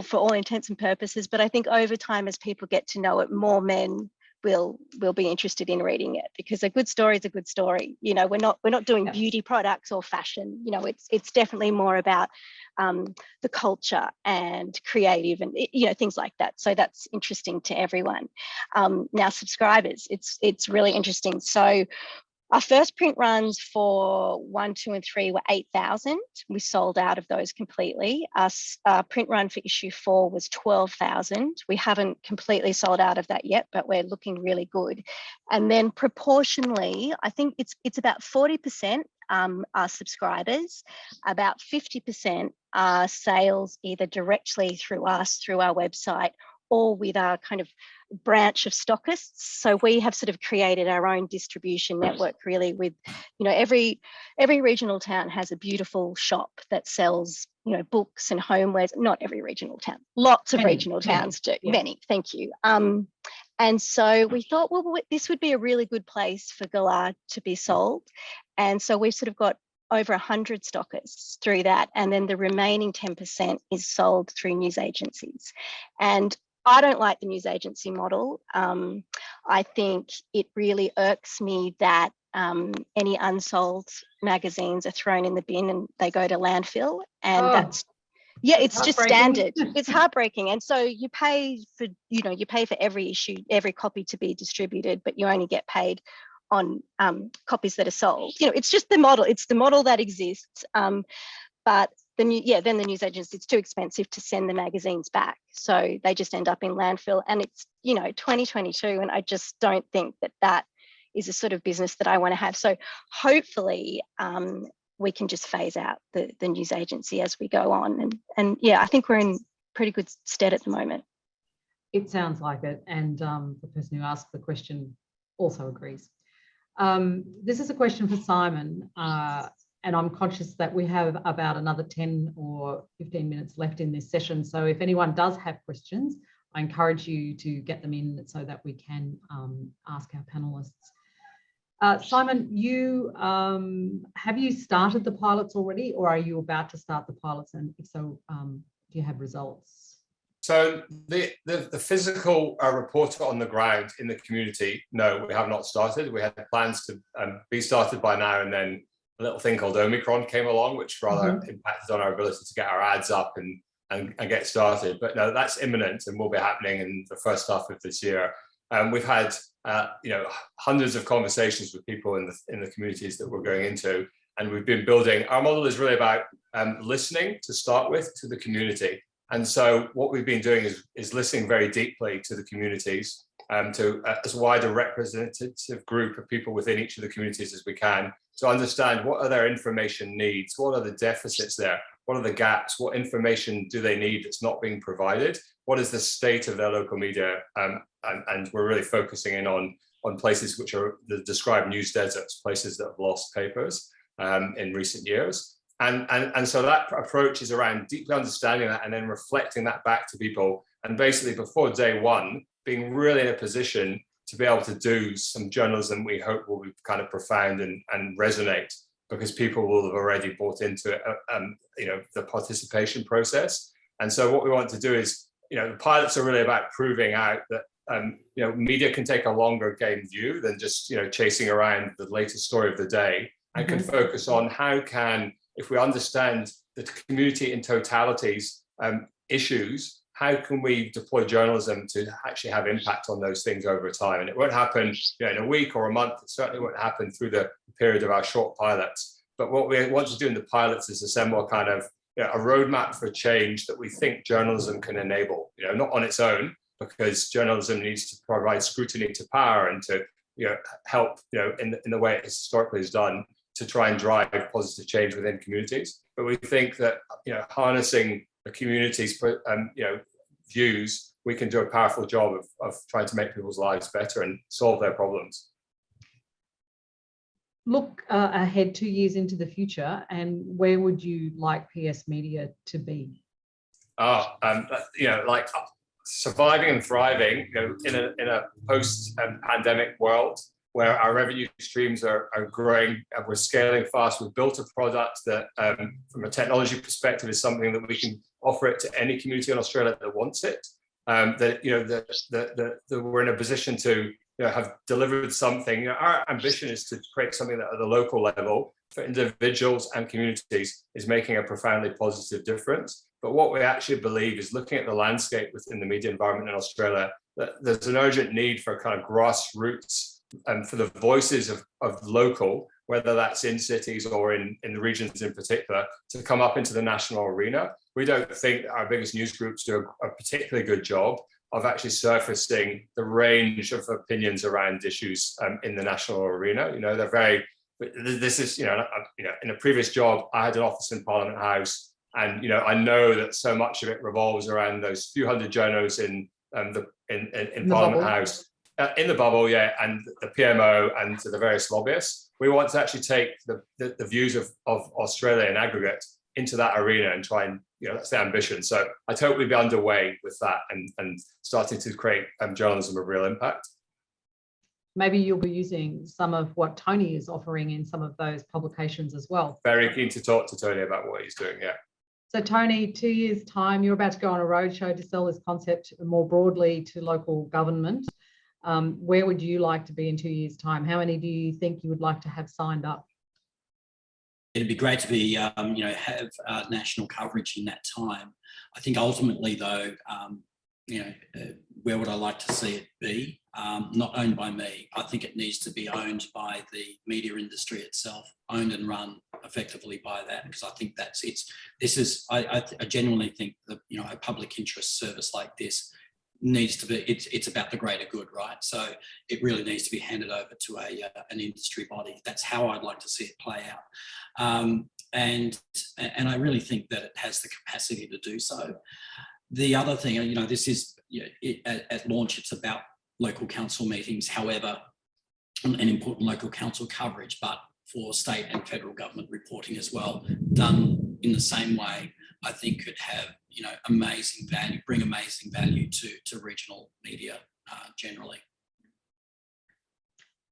for all intents and purposes, but I think over time, as people get to know it, more men will be interested in reading it, because a good story is a good story. We're not doing beauty products or fashion. It's definitely more about the culture and creative and things like that. So that's interesting to everyone. Now, subscribers, it's really interesting. So our first print runs for 1, 2, and 3 were 8,000. We sold out of those completely. Our print run for issue 4 was 12,000. We haven't completely sold out of that yet, but we're looking really good. And then proportionally, I think it's about 40% are subscribers, about 50% are sales either directly through us, through our website, or with our kind of branch of stockists. So we have sort of created our own distribution network, really, with, every regional town has a beautiful shop that sells, books and homewares. Not every regional town, lots of regional towns do. Yeah. Many, thank you. And so we thought, well, this would be a really good place for Galah to be sold. And so we've sort of got over 100 stockists through that. And then the remaining 10% is sold through news agencies. And I don't like the news agency model. I think it really irks me that any unsold magazines are thrown in the bin and they go to landfill. And it's just standard. It's heartbreaking. And so you pay for, every issue, every copy to be distributed, but you only get paid on copies that are sold. It's just the model. It's the model that exists. But the news agency, it's too expensive to send the magazines back. So they just end up in landfill. And it's, 2022, and I just don't think that is a sort of business that I want to have. So hopefully we can just phase out the news agency as we go on. And yeah, I think we're in pretty good stead at the moment. It sounds like it. And the person who asked the question also agrees. This is a question for Simon. And I'm conscious that we have about another 10 or 15 minutes left in this session. So if anyone does have questions, I encourage you to get them in so that we can ask our panelists. Simon, have you started the pilots already, or are you about to start the pilots? And if so, do you have results? So the physical reporter on the ground in the community, no, we have not started. We had plans to be started by now, and then a little thing called Omicron came along, which rather impacted on our ability to get our ads up and get started. But no, that's imminent and will be happening in the first half of this year. We've had hundreds of conversations with people in the communities that we're going into, and we've been building. Our model is really about listening to start with to the community. And so what we've been doing is listening very deeply to the communities, to as wide a representative group of people within each of the communities as we can, to understand what are their information needs, what are the deficits there, what are the gaps, what information do they need that's not being provided, what is the state of their local media, and we're really focusing in on places which are the described news deserts, places that have lost papers in recent years. And so that approach is around deeply understanding that and then reflecting that back to people, and basically before day one, being really in a position to be able to do some journalism we hope will be kind of profound and resonate, because people will have already bought into it, the participation process. And so what we want to do is, the pilots are really about proving out that media can take a longer game view than just chasing around the latest story of the day, and can focus on how can, if we understand the community in totality's issues, how can we deploy journalism to actually have impact on those things over time? And it won't happen in a week or a month. It certainly won't happen through the period of our short pilots. But what we want to do in the pilots is assemble kind of a roadmap for change that we think journalism can enable, not on its own, because journalism needs to provide scrutiny to power and to help in the way it historically is done, to try and drive positive change within communities. But we think that harnessing the community's views, we can do a powerful job of trying to make people's lives better and solve their problems. Look ahead 2 years into the future, and where would you like PS Media to be? Like surviving and thriving in a post-pandemic world, where our revenue streams are growing and we're scaling fast. We've built a product that, from a technology perspective, is something that we can offer it to any community in Australia that wants it. That we're in a position to have delivered something. Our ambition is to create something that, at the local level, for individuals and communities, is making a profoundly positive difference. But what we actually believe is, looking at the landscape within the media environment in Australia, that there's an urgent need for kind of grassroots and for the voices of local, whether that's in cities or in the regions in particular, to come up into the national arena. We don't think that our biggest news groups do a particularly good job of actually surfacing the range of opinions around issues in the national arena. They're very, this is, in a previous job, I had an office in Parliament House, and, I know that so much of it revolves around those few hundred journos in Parliament House. In the bubble, yeah, and the PMO and to the various lobbyists. We want to actually take the views of Australia in aggregate into that arena and try and, that's the ambition. So I'd hope we'd be underway with that and starting to create journalism of real impact. Maybe you'll be using some of what Tony is offering in some of those publications as well. Very keen to talk to Tony about what he's doing, yeah. So Tony, 2 years' time, you're about to go on a roadshow to sell this concept more broadly to local government. Where would you like to be in 2 years' time? How many do you think you would like to have signed up? It'd be great to be, have national coverage in that time. I think ultimately, though, where would I like to see it be? not owned by me. I think it needs to be owned by the media industry itself, owned and run effectively by that, because I think that's I genuinely think that, you know, a public interest service like this needs to be, it's about the greater good, right? So it really needs to be handed over to an industry body. That's how I'd like to see it play out. And I really think that it has the capacity to do so. The other thing, you know, this is, you know, at launch, it's about local council meetings, however, and important local council coverage, but for state and federal government reporting as well, done in the same way, I think could have, you know, amazing value, bring amazing value to regional media generally.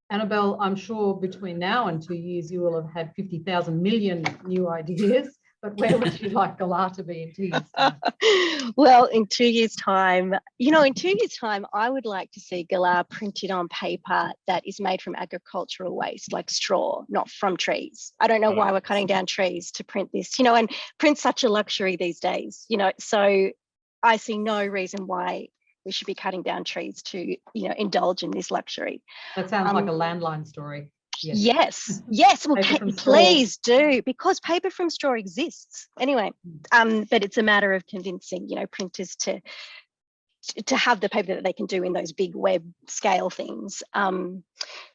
Annabelle, I'm sure between now and 2 years, you will have had 50,000 million new ideas, but where would you like Galah to be in 2 years' time? Well, in 2 years' time, you know, in 2 years' time, I would like to see Galah printed on paper that is made from agricultural waste, like straw, not from trees. I don't know why we're cutting down trees to print this, you know, and print's such a luxury these days, you know, so I see no reason why we should be cutting down trees to, you know, indulge in this luxury. That sounds like a landline story. Yes. Well, please do, because paper from straw exists anyway. But it's a matter of convincing, you know, printers to have the paper that they can do in those big web scale things.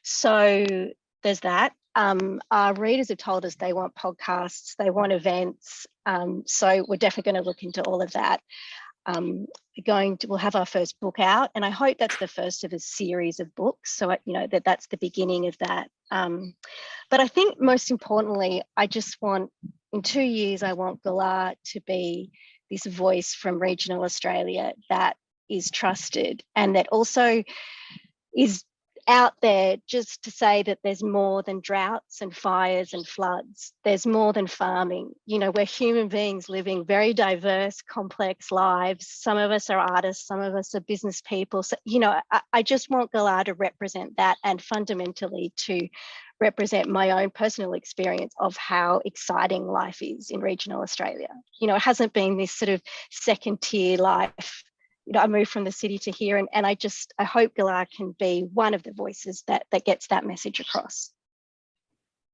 So there's that. Our readers have told us they want podcasts, they want events. So we're definitely going to look into all of that. We'll have our first book out, and I hope that's the first of a series of books, so you know that's the beginning of that. But I think most importantly, I just want, in 2 years, I want Galah to be this voice from regional Australia that is trusted and that also is out there just to say that there's more than droughts and fires and floods. There's more than farming. You know, we're human beings living very diverse, complex lives. Some of us are artists, some of us are business people. So, you know, I just want Galah to represent that, and fundamentally to represent my own personal experience of how exciting life is in regional Australia. You know, it hasn't been this sort of second tier life. You know, I moved from the city to here, and I hope Galah can be one of the voices that gets that message across.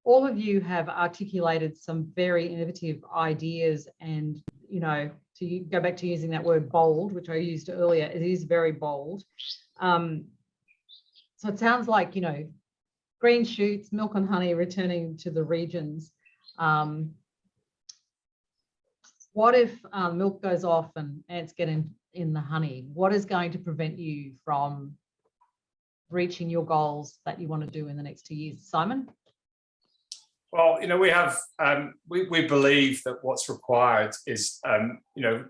All of you have articulated some very innovative ideas, and, you know, to go back to using that word bold, which I used earlier, it is very bold. So it sounds like, you know, green shoots, milk and honey returning to the regions. What if milk goes off and ants get in the honey? What is going to prevent you from reaching your goals that you want to do in the next 2 years? Simon? Well, you know, we have, we believe that what's required is, you know,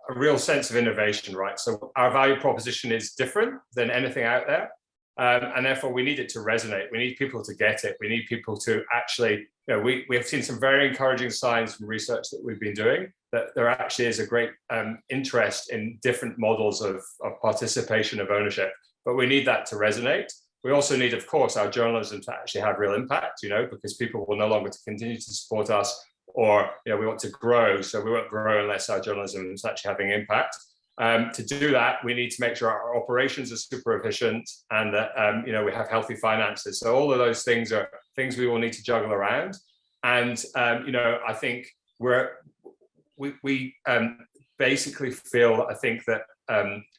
a real sense of innovation, right? So our value proposition is different than anything out there. And therefore we need it to resonate. We need people to get it. We need people to actually, you know, we have seen some very encouraging signs from research that we've been doing that there actually is a great interest in different models of participation, of ownership, but we need that to resonate. We also need, of course, our journalism to actually have real impact, you know, because people will no longer continue to support us, or, you know, we want to grow, so we won't grow unless our journalism is actually having impact. To do that, we need to make sure our operations are super efficient and that, you know, we have healthy finances. So all of those things are things we will need to juggle around. And, you know, I think we basically feel, I think that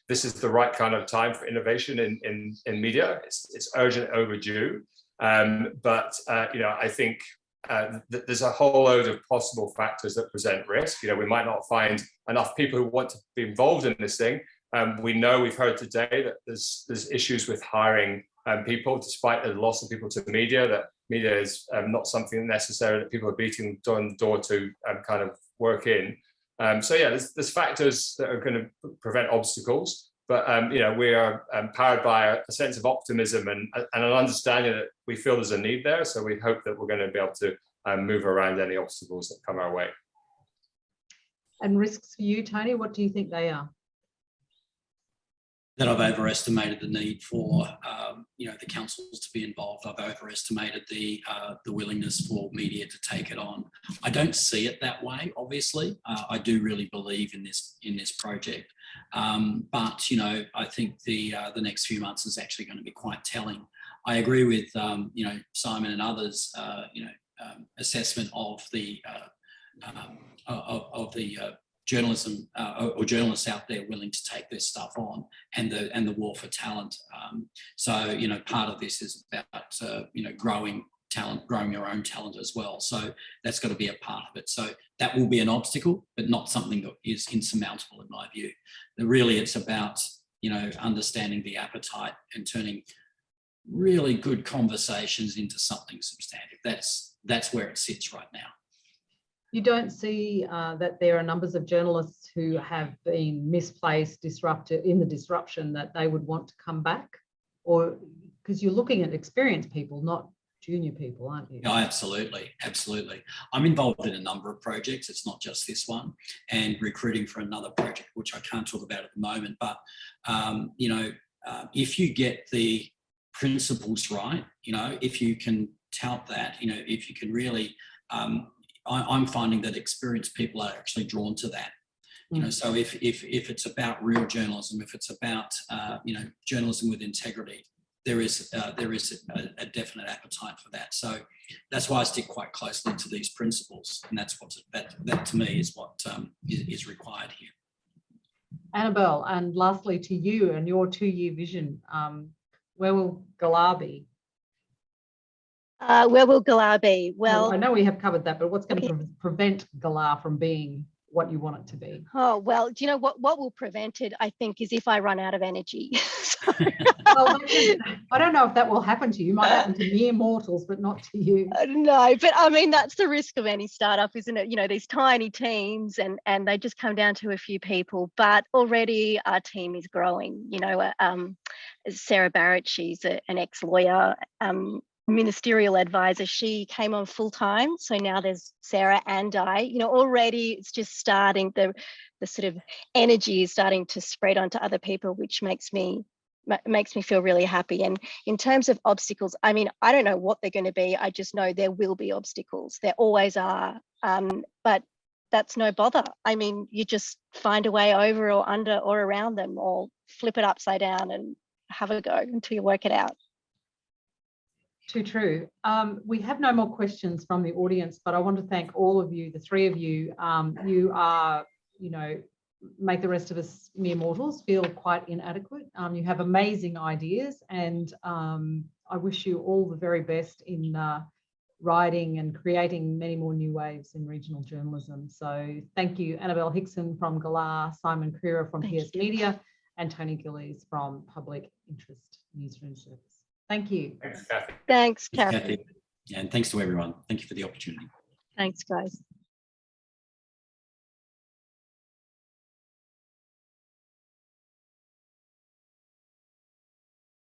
this is the right kind of time for innovation in media. It's urgent, overdue. But, you know, I think there's a whole load of possible factors that present risk. You know, we might not find enough people who want to be involved in this thing. We know, we've heard today that there's issues with hiring people, despite the loss of people to media, that media is not something necessary that people are beating on the door to kind of work in. So yeah, there's factors that are going to prevent obstacles, but you know, we are powered by a sense of optimism and an understanding that we feel there's a need there. So we hope that we're going to be able to move around any obstacles that come our way. And risks for you, Tony, what do you think they are? that I've overestimated the need for the councils to be involved. I've overestimated the willingness for media to take it on. I don't see it that way. Obviously, I do really believe in this project, but I think the next few months is actually going to be quite telling. I agree with Simon and others. Assessment of the journalism or journalists out there willing to take this stuff on, and the war for talent. So part of this is about growing talent, growing your own talent as well. So that's got to be a part of it. So that will be an obstacle, but not something that is insurmountable in my view. Really, it's about understanding the appetite and turning really good conversations into something substantive. That's where it sits right now. You don't see that there are numbers of journalists who have been misplaced, disrupted in the disruption, that they would want to come back? Or because you're looking at experienced people, not junior people, aren't you? No, absolutely. I'm involved in a number of projects. It's not just this one, and recruiting for another project, which I can't talk about at the moment. But, if you get the principles right, if you can tout that, if you can really, I'm finding that experienced people are actually drawn to that. So if it's about real journalism, if it's about journalism with integrity, there is a definite appetite for that. So that's why I stick quite closely to these principles, and that's that to me is what is required here. Annabelle, and lastly to you and your 2-year vision, where will Galah be? Where will Galah be? Well, I know we have covered that, but what's going to prevent Galah from being what you want it to be? Oh, well, do you know what will prevent it, I think, is if I run out of energy. Well, I don't know if that will happen to you. It might happen to mere mortals, but not to you. No, but I mean, that's the risk of any startup, isn't it? These tiny teams, and they just come down to a few people, but already our team is growing. Sarah Barrett, she's an ex-lawyer, ministerial advisor. She came on full time, so now there's Sarah and I. Already it's just starting, the sort of energy is starting to spread onto other people, which makes me feel really happy. And in terms of obstacles, I mean, I don't know what they're going to be. I just know there will be obstacles. There always are, but that's no bother. I mean, you just find a way over or under or around them, or flip it upside down and have a go until you work it out. Too true. We have no more questions from the audience, but I want to thank all of you, the 3 of you. You are, make the rest of us mere mortals feel quite inadequate. You have amazing ideas, and I wish you all the very best in writing and creating many more new waves in regional journalism. So thank you, Annabelle Hickson from Galah, Simon Crerar from PS Media, and Tony Gillies from Public Interest Newsroom Service. Thank you. Thanks, Cathie. Thanks, Cathie. And thanks to everyone. Thank you for the opportunity. Thanks, guys.